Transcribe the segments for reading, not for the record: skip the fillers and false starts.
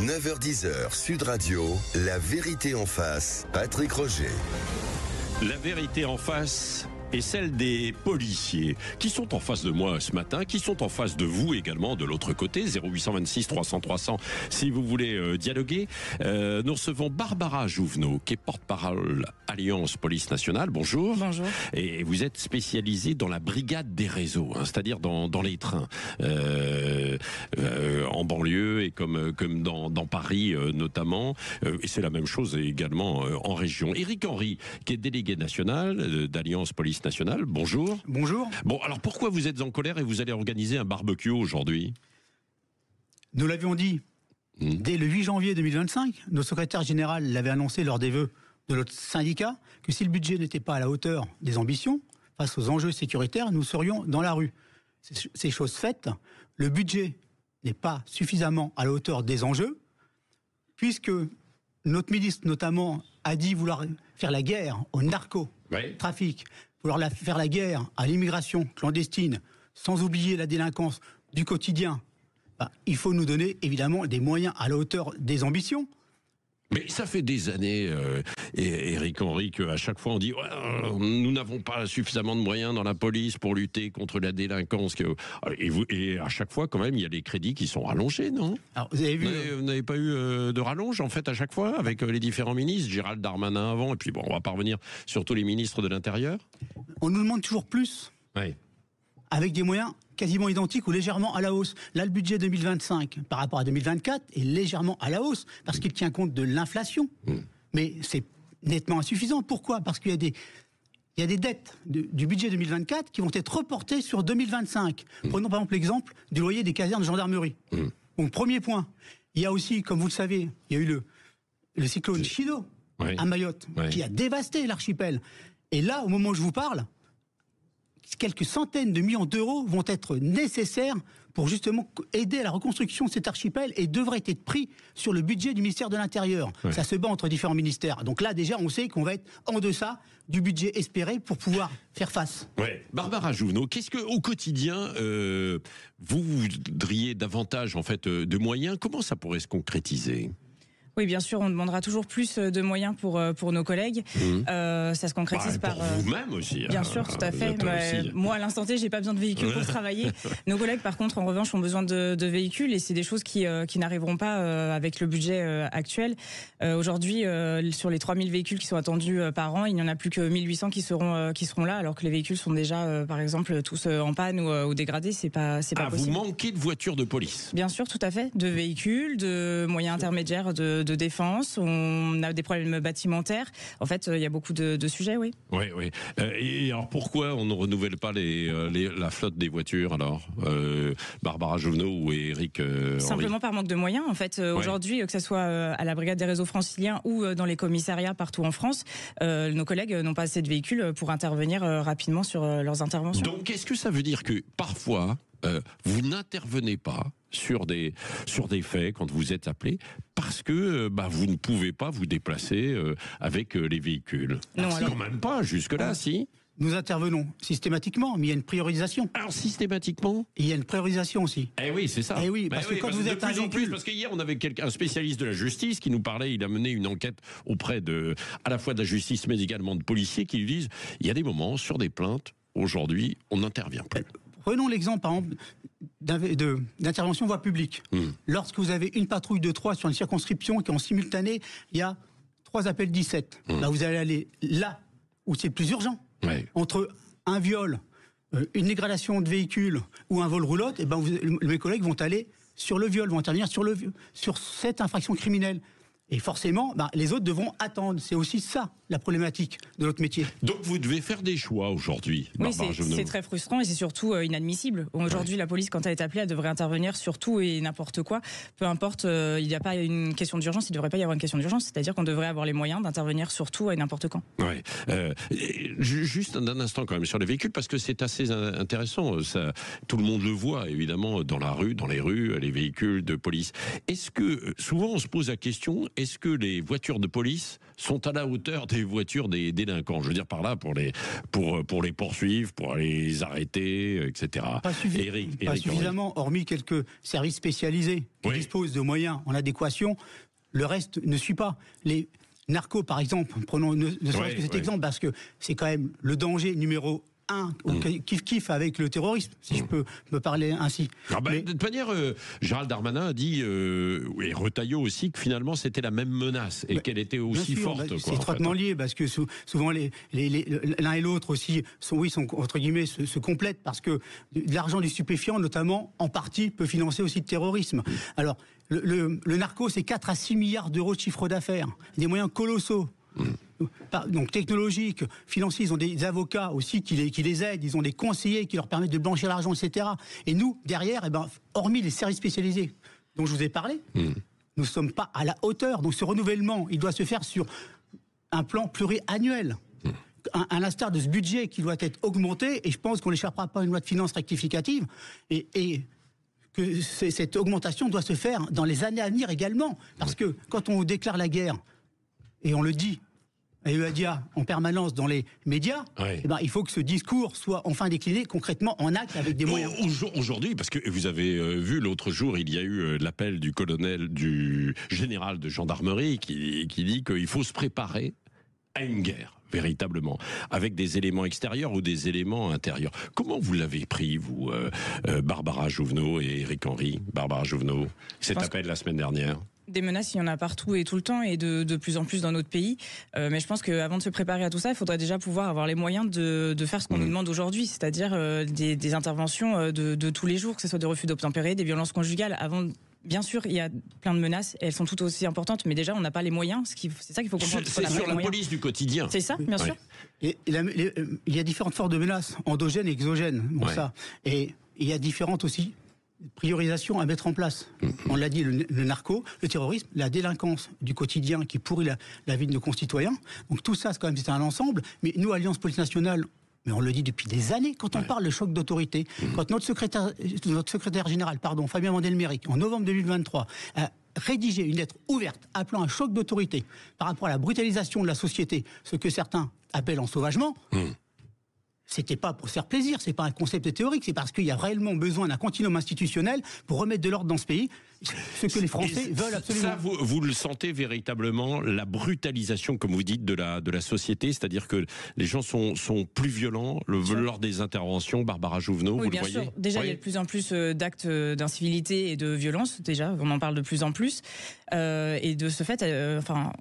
9h-10h, Sud Radio, la vérité en face, Patrick Roger. La vérité en face est celle des policiers qui sont en face de moi ce matin, qui sont en face de vous également de l'autre côté, 0826 300 300 si vous voulez dialoguer. Nous recevons Barbara Jouvenot qui est porte-parole Alliance Police Nationale. Bonjour. Bonjour. Et vous êtes spécialisée dans la brigade des réseaux, c'est-à-dire dans les trains, en banlieue et comme dans Paris notamment, et c'est la même chose également en région. Éric Henry, qui est délégué national d'Alliance Police Nationale. Bonjour. Bonjour. Bon, alors pourquoi vous êtes en colère et vous allez organiser un barbecue aujourd'hui ? Nous l'avions dit dès le 8 janvier 2025. Nos secrétaires généraux l'avaient annoncé lors des vœux de notre syndicat que si le budget n'était pas à la hauteur des ambitions face aux enjeux sécuritaires, nous serions dans la rue. C'est chose faite. Le budget n'est pas suffisamment à la hauteur des enjeux puisque notre ministre notamment a dit vouloir faire la guerre au narco-trafic, vouloir faire la guerre à l'immigration clandestine, sans oublier la délinquance du quotidien. Il faut nous donner évidemment des moyens à la hauteur des ambitions. Mais ça fait des années, Éric Henry, qu'à chaque fois on dit nous n'avons pas suffisamment de moyens dans la police pour lutter contre la délinquance. Et à chaque fois, quand même, il y a des crédits qui sont rallongés, non ? Alors, vous avez vu, vous n'avez pas eu de rallonge, en fait, à chaque fois, avec les différents ministres, Gérald Darmanin avant, et puis bon, on va pas revenir sur tous les ministres de l'Intérieur. On nous demande toujours plus. Oui. Avec des moyens quasiment identiques ou légèrement à la hausse. Là, le budget 2025 par rapport à 2024 est légèrement à la hausse parce qu'il tient compte de l'inflation. Mais c'est nettement insuffisant. Pourquoi ? Parce qu'il y a des dettes du budget 2024 qui vont être reportées sur 2025. Prenons par exemple l'exemple du loyer des casernes de gendarmerie. Donc, premier point. Il y a aussi, comme vous le savez, il y a eu le cyclone Chido à Mayotte qui a dévasté l'archipel. Et là, au moment où je vous parle, quelques centaines de millions d'euros vont être nécessaires pour justement aider à la reconstruction de cet archipel et devraient être pris sur le budget du ministère de l'Intérieur. Ça se bat entre différents ministères. Donc là, déjà, on sait qu'on va être en deçà du budget espéré pour pouvoir faire face. Barbara Jouvenot, qu'est-ce que au quotidien vous voudriez davantage en fait de moyens ? Comment ça pourrait se concrétiser ? Oui, bien sûr, on demandera toujours plus de moyens pour nos collègues. Ça se concrétise par vous-même aussi. Bien sûr, tout à fait. Moi, à l'instant T, j'ai pas besoin de véhicules pour travailler. Nos collègues, par contre, en revanche, ont besoin de véhicules et c'est des choses qui n'arriveront pas avec le budget actuel. Aujourd'hui, sur les 3000 véhicules qui sont attendus par an, il n'y en a plus que 1800 qui seront là, alors que les véhicules sont déjà, par exemple, tous en panne ou dégradés. C'est pas possible. Vous manquez de voitures de police ? Bien sûr, tout à fait. De véhicules, de moyens intermédiaires de défense, on a des problèmes bâtimentaires. En fait, il y a beaucoup de sujets, oui. Oui. Et alors, pourquoi on ne renouvelle pas la flotte des voitures, alors Barbara Jouvenot ou Éric Henry ? Simplement par manque de moyens. En fait, aujourd'hui, que ce soit à la brigade des réseaux franciliens ou dans les commissariats partout en France, nos collègues n'ont pas assez de véhicules pour intervenir rapidement sur leurs interventions. Donc, est-ce que ça veut dire que parfois, vous n'intervenez pas sur des faits quand vous êtes appelé parce que vous ne pouvez pas vous déplacer avec les véhicules. Non, quand même pas jusque-là, si. Nous intervenons systématiquement, mais il y a une priorisation. Alors systématiquement ? Et il y a une priorisation aussi. Eh oui, c'est ça. Eh oui, parce que quand vous êtes de plus en plus, parce qu'hier on avait un spécialiste de la justice qui nous parlait, il a mené une enquête auprès à la fois de la justice mais également de policiers qui lui disent il y a des moments sur des plaintes, aujourd'hui on n'intervient plus. Prenons l'exemple, par exemple, d'intervention voie publique. Lorsque vous avez une patrouille de 3 sur une circonscription et qu'en simultané, il y a 3 appels 17, vous allez aller là où c'est le plus urgent. Entre un viol, une dégradation de véhicule ou un vol roulotte, mes collègues vont aller sur le viol, vont intervenir sur cette infraction criminelle. Et forcément, les autres devront attendre. C'est aussi ça, la problématique de notre métier. Donc vous devez faire des choix aujourd'hui, Barbara Jouvenot. C'est très frustrant et c'est surtout inadmissible. Aujourd'hui, la police, quand elle est appelée, elle devrait intervenir sur tout et n'importe quoi. Peu importe, il n'y a pas une question d'urgence, il ne devrait pas y avoir une question d'urgence. C'est-à-dire qu'on devrait avoir les moyens d'intervenir sur tout et n'importe quand. Juste un instant quand même sur les véhicules, parce que c'est assez intéressant. Ça, tout le monde le voit, évidemment, dans la rue, dans les rues, les véhicules de police. Est-ce que, souvent on se pose la question, est-ce que les voitures de police sont à la hauteur des voitures des délinquants? Je veux dire par là, pour les poursuivre, pour les arrêter, etc. Pas suffisamment, hormis quelques services spécialisés qui disposent de moyens en adéquation. Le reste ne suit pas. Les narcos, par exemple, prenons ne serait-ce que cet exemple, parce que c'est quand même le danger numéro 1, kiff avec le terrorisme, si je peux me parler ainsi. De toute manière, Gérald Darmanin a dit, et Retailleau aussi, que finalement c'était la même menace et qu'elle était aussi forte. C'est étroitement lié, parce que souvent l'un et l'autre aussi sont entre guillemets se complètent, parce que l'argent du stupéfiant, notamment, en partie, peut financer aussi le terrorisme. Alors, le narco, c'est 4 à 6 milliards d'euros de chiffre d'affaires, des moyens colossaux. Donc technologiques, financiers, ils ont des avocats aussi qui les aident, ils ont des conseillers qui leur permettent de blanchir l'argent, etc. Et nous, derrière, hormis les services spécialisés dont je vous ai parlé, nous ne sommes pas à la hauteur. Donc ce renouvellement, il doit se faire sur un plan pluriannuel. À l'instar de ce budget qui doit être augmenté, et je pense qu'on n'échappera pas à une loi de finances rectificative, et que cette augmentation doit se faire dans les années à venir également. Parce que quand on déclare la guerre, et on le dit, à EADIA en permanence dans les médias, il faut que ce discours soit enfin décliné concrètement en actes avec des moyens. Aujourd'hui, parce que vous avez vu l'autre jour, il y a eu l'appel du général de gendarmerie qui dit qu'il faut se préparer à une guerre. Véritablement, avec des éléments extérieurs ou des éléments intérieurs. Comment vous l'avez pris, vous, Barbara Jouvenot et Éric Henry? Barbara Jouvenot, cet appel la semaine dernière. Des menaces, il y en a partout et tout le temps, et de plus en plus dans notre pays. Mais je pense qu'avant de se préparer à tout ça, il faudrait déjà pouvoir avoir les moyens de faire ce qu'on nous demande aujourd'hui, c'est-à-dire des interventions de tous les jours, que ce soit des refus d'obtempérer, des violences conjugales. Bien sûr, il y a plein de menaces, et elles sont toutes aussi importantes, mais déjà, on n'a pas les moyens. C'est ça qu'il faut comprendre. C'est sur la police du quotidien. C'est ça, bien sûr. Et il y a différentes formes de menaces, endogènes et exogènes. Et il y a différentes aussi priorisation à mettre en place. On l'a dit, le narco, le terrorisme, la délinquance du quotidien qui pourrit la vie de nos concitoyens. Donc tout ça, c'est un ensemble. Mais nous, Alliance Police Nationale, mais on le dit depuis des années, quand on parle de choc d'autorité, quand notre secrétaire général, Fabien Vandelmeric, en novembre 2023, a rédigé une lettre ouverte appelant un choc d'autorité par rapport à la brutalisation de la société, ce que certains appellent ensauvagement, c'était pas pour se faire plaisir, c'est pas un concept théorique, c'est parce qu'il y a réellement besoin d'un continuum institutionnel pour remettre de l'ordre dans ce pays, ce que les Français veulent absolument. Ça, vous le sentez véritablement, la brutalisation, comme vous dites, de la société, c'est-à-dire que les gens sont plus violents lors des interventions. Barbara Jouvenot, vous le voyez? Sûr. Déjà, il y a de plus en plus d'actes d'incivilité et de violence, déjà, on en parle de plus en plus. Et de ce fait,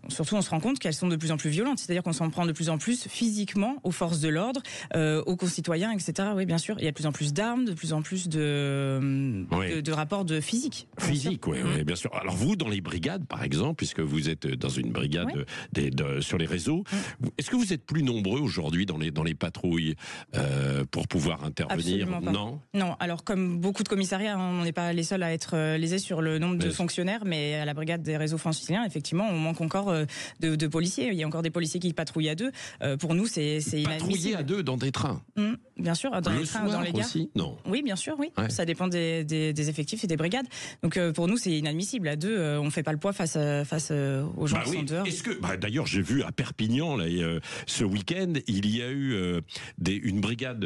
surtout on se rend compte qu'elles sont de plus en plus violentes, c'est-à-dire qu'on s'en prend de plus en plus physiquement aux forces de l'ordre, aux concitoyens, etc. Oui, bien sûr, il y a de plus en plus d'armes, de plus en plus de rapports de physique. Oui, bien sûr. Alors vous, dans les brigades, par exemple, puisque vous êtes dans une brigade sur les réseaux, est-ce que vous êtes plus nombreux aujourd'hui dans les patrouilles pour pouvoir intervenir? Absolument pas. Non, alors comme beaucoup de commissariats, on n'est pas les seuls à être lésés sur le nombre de fonctionnaires, mais à la brigade des réseaux franciliens, effectivement, on manque encore de policiers. Il y a encore des policiers qui patrouillent à deux. Pour nous, c'est inadmissible. Patrouiller à deux dans des trains? Bien sûr, dans les trains ou dans les gares. Aussi? Non. Oui, bien sûr, oui. Ouais. Ça dépend des effectifs et des brigades. Donc pour nous, c'est inadmissible. À deux, on ne fait pas le poids face aux gens qui sont dehors. D'ailleurs, j'ai vu à Perpignan, ce week-end, il y a eu une brigade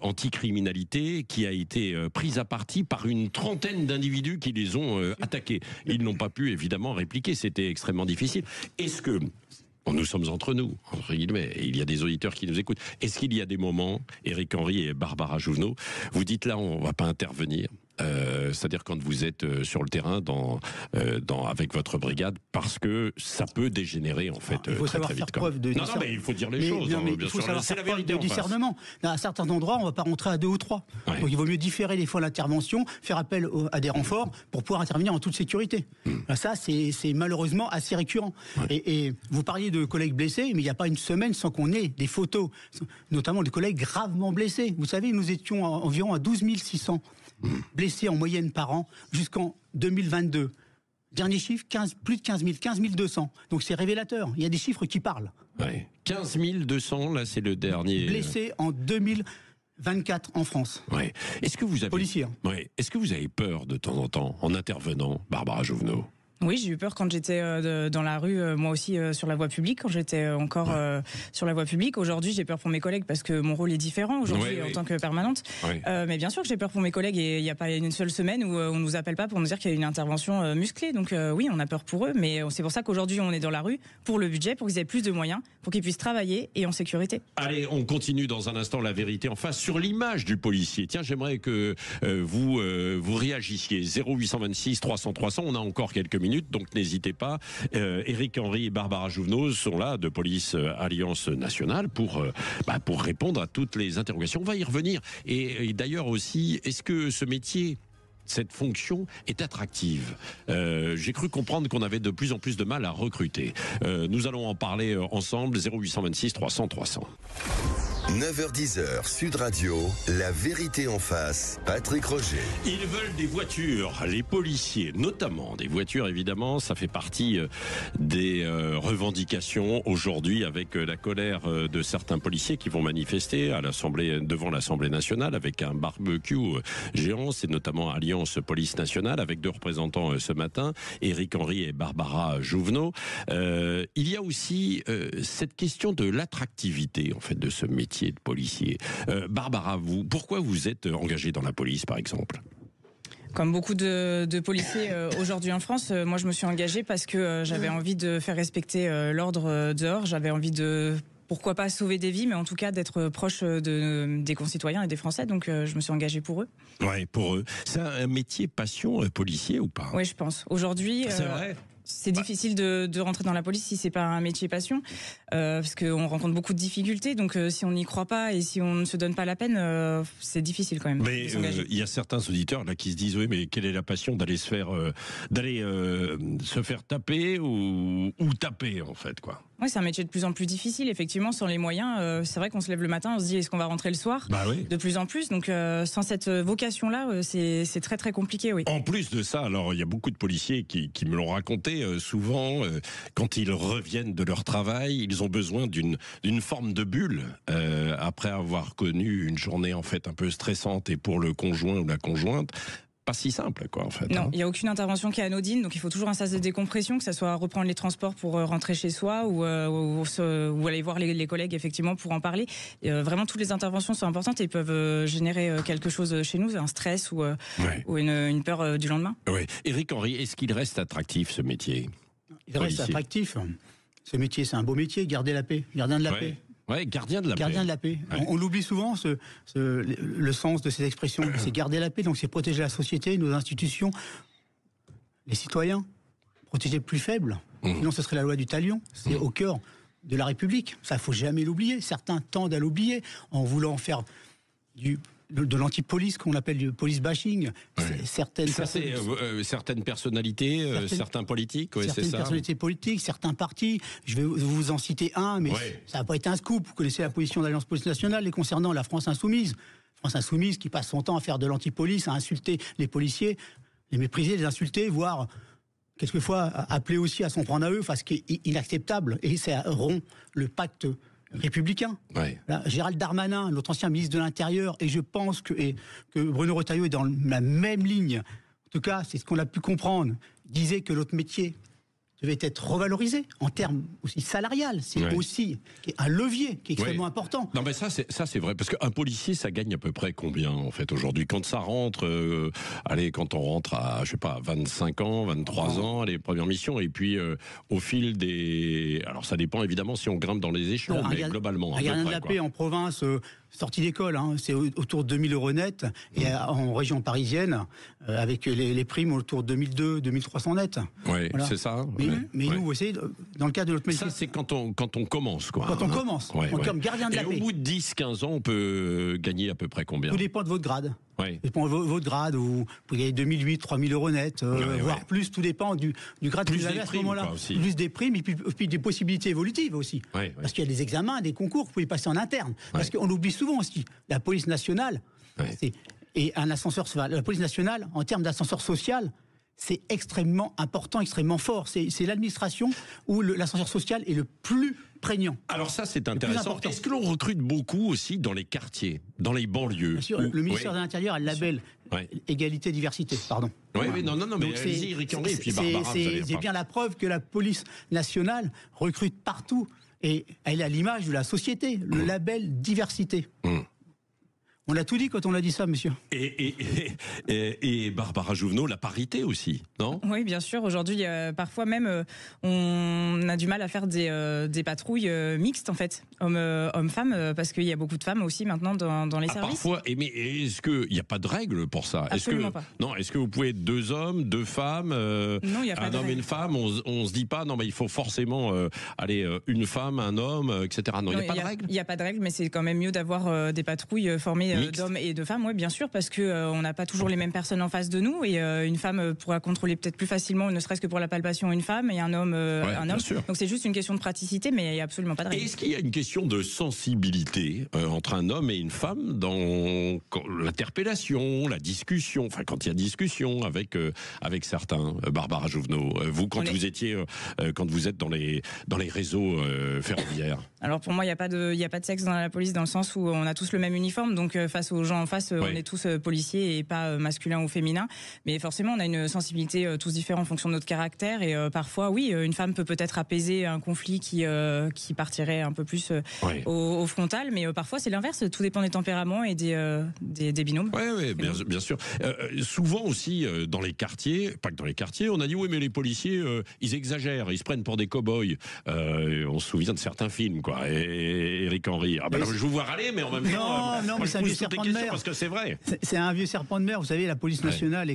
anticriminalité qui a été prise à partie par une trentaine d'individus qui les ont attaqués. Ils n'ont pas pu, évidemment, répliquer. C'était extrêmement difficile. Est-ce que... nous sommes entre nous, entre guillemets, et il y a des auditeurs qui nous écoutent. Est-ce qu'il y a des moments, Éric Henry et Barbara Jouvenot, vous dites là, on ne va pas intervenir, c'est-à-dire quand vous êtes sur le terrain avec votre brigade, parce que ça peut dégénérer en fait il faut savoir très faire vite. preuve de non, mais il faut dire les choses. Il faut savoir faire preuve de discernement. À certains endroits, on ne va pas rentrer à 2 ou 3. Donc il vaut mieux différer des fois l'intervention, faire appel à des renforts pour pouvoir intervenir en toute sécurité. Ça, c'est malheureusement assez récurrent. Et vous parliez de collègues blessés, mais il n'y a pas une semaine sans qu'on ait des photos, notamment de collègues gravement blessés. Vous savez, nous étions environ à 12 600 blessés en moyenne par an jusqu'en 2022. Dernier chiffre, plus de 15 200. Donc c'est révélateur. Il y a des chiffres qui parlent. 15 200, là c'est le dernier. Blessés en 2024 en France. Est-ce que vous avez... Policiers. Est-ce que vous avez peur de temps en temps en intervenant, Barbara Jouvenot? Oui, j'ai eu peur quand j'étais dans la rue, moi aussi sur la voie publique, quand j'étais encore sur la voie publique. Aujourd'hui, j'ai peur pour mes collègues parce que mon rôle est différent aujourd'hui en tant que permanente. Mais bien sûr que j'ai peur pour mes collègues et il n'y a pas une seule semaine où on nous appelle pas pour nous dire qu'il y a une intervention musclée. Donc oui, on a peur pour eux, mais c'est pour ça qu'aujourd'hui on est dans la rue pour le budget, pour qu'ils aient plus de moyens, pour qu'ils puissent travailler et en sécurité. Allez, on continue dans un instant la vérité en face sur l'image du policier. Tiens, j'aimerais que vous réagissiez. 0826 300 300. On a encore quelques minutes. Donc n'hésitez pas. Éric Henry et Barbara Jouvenot sont là de Police Alliance Nationale pour répondre à toutes les interrogations. On va y revenir. Et d'ailleurs aussi, est-ce que ce métier, cette fonction est attractive? J'ai cru comprendre qu'on avait de plus en plus de mal à recruter. Nous allons en parler ensemble. 0826 300 300. 9h-10h, Sud Radio, la vérité en face, Patrick Roger. Ils veulent des voitures, les policiers, notamment des voitures évidemment, ça fait partie des revendications aujourd'hui avec la colère de certains policiers qui vont manifester à devant l'Assemblée nationale avec un barbecue géant, c'est notamment Alliance Police Nationale avec 2 représentants ce matin, Éric Henry et Barbara Jouvenot. Il y a aussi cette question de l'attractivité en fait de ce métier de policier. Barbara, pourquoi vous êtes engagée dans la police, par exemple ? Comme beaucoup de policiers aujourd'hui en France, moi je me suis engagée parce que j'avais envie de faire respecter l'ordre dehors. J'avais envie de, pourquoi pas sauver des vies, mais en tout cas d'être proche des concitoyens et des Français. Donc je me suis engagée pour eux. Ouais, pour eux. C'est un métier passion policier ou pas ? Oui, je pense. Aujourd'hui, c'est vrai. C'est difficile de rentrer dans la police si c'est pas un métier passion, parce qu'on rencontre beaucoup de difficultés. Donc si on n'y croit pas et si on ne se donne pas la peine, c'est difficile quand même. Mais il y a certains auditeurs là qui se disent oui, mais quelle est la passion d'aller se faire taper ou taper en fait quoi. Oui, c'est un métier de plus en plus difficile, effectivement, sans les moyens. C'est vrai qu'on se lève le matin, on se dit est-ce qu'on va rentrer le soir ? Oui. De plus en plus. Donc sans cette vocation-là, c'est très très compliqué, oui. En plus de ça, alors il y a beaucoup de policiers qui me l'ont raconté. Souvent, quand ils reviennent de leur travail, ils ont besoin d'une forme de bulle après avoir connu une journée en fait un peu stressante et pour le conjoint ou la conjointe. Pas si simple quoi en fait. Non, il n'y a aucune intervention qui est anodine, donc il faut toujours un sas de décompression, que ça soit reprendre les transports pour rentrer chez soi ou aller voir les collègues effectivement pour en parler. Vraiment toutes les interventions sont importantes et peuvent générer quelque chose chez nous, un stress ou une peur du lendemain. Oui. Éric Henry, est-ce qu'il reste attractif ce métier ? Il reste attractif. Ce métier, c'est un beau métier, garder la paix, gardien de la paix. Ouais, gardien de la paix. Gardien de la paix. Ouais. On l'oublie souvent, le sens de ces expressions. C'est garder la paix, donc c'est protéger la société, nos institutions, les citoyens, protéger le plus faible. Sinon, ce serait la loi du talion. C'est au cœur de la République. Ça, il ne faut jamais l'oublier. Certains tendent à l'oublier en voulant faire de l'anti-police qu'on appelle du police bashing. Certaines personnalités, certains politiques, certaines personnalités politiques, certains partis. Je vais vous en citer un, mais ça n'a pas été un scoop. Vous connaissez la position de l'Alliance Police Nationale les concernant la France Insoumise. France Insoumise qui passe son temps à faire de l'anti-police, à insulter les policiers, les mépriser, les insulter, voire quelquefois appeler aussi à s'en prendre à eux, ce qui est inacceptable. Et ça rompt le pacte républicain. Là, Gérald Darmanin, notre ancien ministre de l'Intérieur, et je pense que Bruno Retailleau est dans la même ligne, en tout cas c'est ce qu'on a pu comprendre, disait que notre métier devait être revalorisé en termes aussi salarial. C'est aussi un levier qui est extrêmement important. Non mais ça c'est vrai, parce qu'un policier ça gagne à peu près combien en fait aujourd'hui quand ça rentre, quand on rentre à 25 ans, 23 ans, les premières missions, et puis au fil des... Alors ça dépend évidemment si on grimpe dans les échelons, mais globalement... Un gardien de la paix en province... sortie d'école, c'est autour de 2000 € net, et en région parisienne, avec les primes autour de 2002, 2300 net. Oui, voilà. C'est ça. Mais nous, vous savez, dans le cadre de notre métier... Ça, c'est quand on commence, quoi. Quand on commence, comme gardien de la paix. Et au bout de 10-15 ans, on peut gagner à peu près combien ? Tout dépend de votre grade. Tout dépend de votre grade, vous pouvez gagner 2008, 3000 € net, voire plus, tout dépend du grade que vous avez à ce moment-là. Plus des primes, et puis des possibilités évolutives aussi. Parce qu'il y a des examens, des concours que vous pouvez passer en interne. Parce qu'on oublie souvent aussi, la police nationale, et un ascenseur, la police nationale, en termes d'ascenseur social, c'est extrêmement important, extrêmement fort. C'est l'administration où l'ascenseur social est le plus prégnant. Alors ça, c'est intéressant. Est-ce que l'on recrute beaucoup aussi dans les quartiers, dans les banlieues? Bien sûr, le ministère de l'Intérieur a le label égalité, diversité, pardon. Oui, non, mais allez-y, Éric Henry, et puis Barbara. C'est bien la preuve que la police nationale recrute partout. Et elle est à l'image de la société, le label diversité. On a tout dit quand on a dit ça, monsieur. Et Barbara Jouvenot, la parité aussi, non? Oui, bien sûr. Aujourd'hui, parfois même, on a du mal à faire des patrouilles mixtes, en fait, hommes-femmes, parce qu'il y a beaucoup de femmes aussi maintenant dans les services. Parfois, mais est-ce qu'il n'y a pas de règle pour ça? Absolument pas. Non, est-ce que vous pouvez être 2 hommes, 2 femmes, non, y a pas un de homme et une femme? On se dit pas, non, mais il faut forcément une femme, un homme, etc. Non, il n'y a pas de règle? Il n'y a pas de règle, mais c'est quand même mieux d'avoir des patrouilles formées d'hommes et de femmes, oui, bien sûr, parce que on n'a pas toujours les mêmes personnes en face de nous, et une femme pourra contrôler peut-être plus facilement, ne serait-ce que pour la palpation, une femme, et un homme, un homme. Donc c'est juste une question de praticité, mais il n'y a absolument pas de règle. Est-ce qu'il y a une question de sensibilité entre un homme et une femme dans l'interpellation, la discussion, enfin quand il y a discussion avec certains, Barbara Jouvenot, vous quand vous êtes dans les réseaux ferroviaires? Alors pour moi, il n'y a pas de sexe dans la police, dans le sens où on a tous le même uniforme, donc face aux gens en face, on est tous policiers et pas masculins ou féminins. Mais forcément, on a une sensibilité tous différents en fonction de notre caractère, et parfois, oui, une femme peut peut-être apaiser un conflit qui partirait un peu plus au frontal, mais parfois c'est l'inverse. Tout dépend des tempéraments et des binômes. Oui, bien sûr. Souvent aussi dans les quartiers, pas que dans les quartiers, on a dit oui, mais les policiers, ils exagèrent, ils se prennent pour des cow-boys. On se souvient de certains films, quoi. Et Éric Henry. Je vous vois râler, mais en même temps, non, mais c'est un vieux serpent de mer. Parce que c'est vrai. C'est un vieux serpent de mer. Vous savez, la police nationale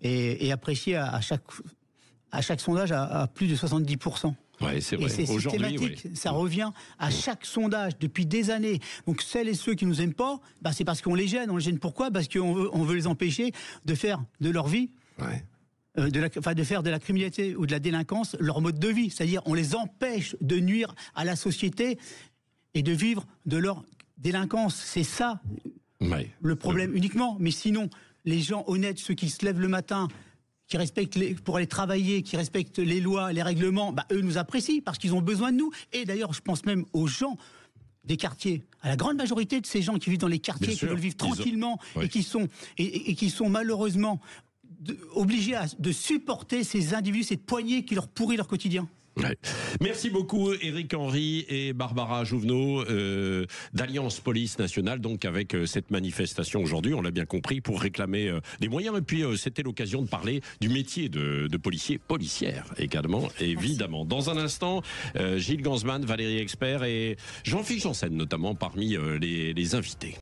est appréciée à chaque sondage à plus de 70%. Ouais, c'est vrai. Et c'est systématique. Ça revient à chaque sondage depuis des années. Donc celles et ceux qui nous aiment pas, c'est parce qu'on les gêne. On les gêne pourquoi? Parce qu'on veut les empêcher de faire de leur vie. De faire de la criminalité ou de la délinquance leur mode de vie. C'est-à-dire, on les empêche de nuire à la société et de vivre de leur délinquance. C'est ça le problème uniquement. Mais sinon, les gens honnêtes, ceux qui se lèvent le matin, qui respectent pour aller travailler, qui respectent les lois, les règlements, eux nous apprécient parce qu'ils ont besoin de nous. Et d'ailleurs, je pense même aux gens des quartiers, à la grande majorité de ces gens qui vivent dans les quartiers, qui veulent vivre tranquillement et qui sont malheureusement obligés de supporter ces individus, cette poignée qui leur pourrit leur quotidien. Merci beaucoup Éric Henry et Barbara Jouvenot d'Alliance Police Nationale, donc avec cette manifestation aujourd'hui, on l'a bien compris, pour réclamer des moyens, et puis c'était l'occasion de parler du métier de policière également, évidemment. Dans un instant, Gilles Gansman, Valérie Expert et Jean-Philippe Janssen notamment parmi les invités.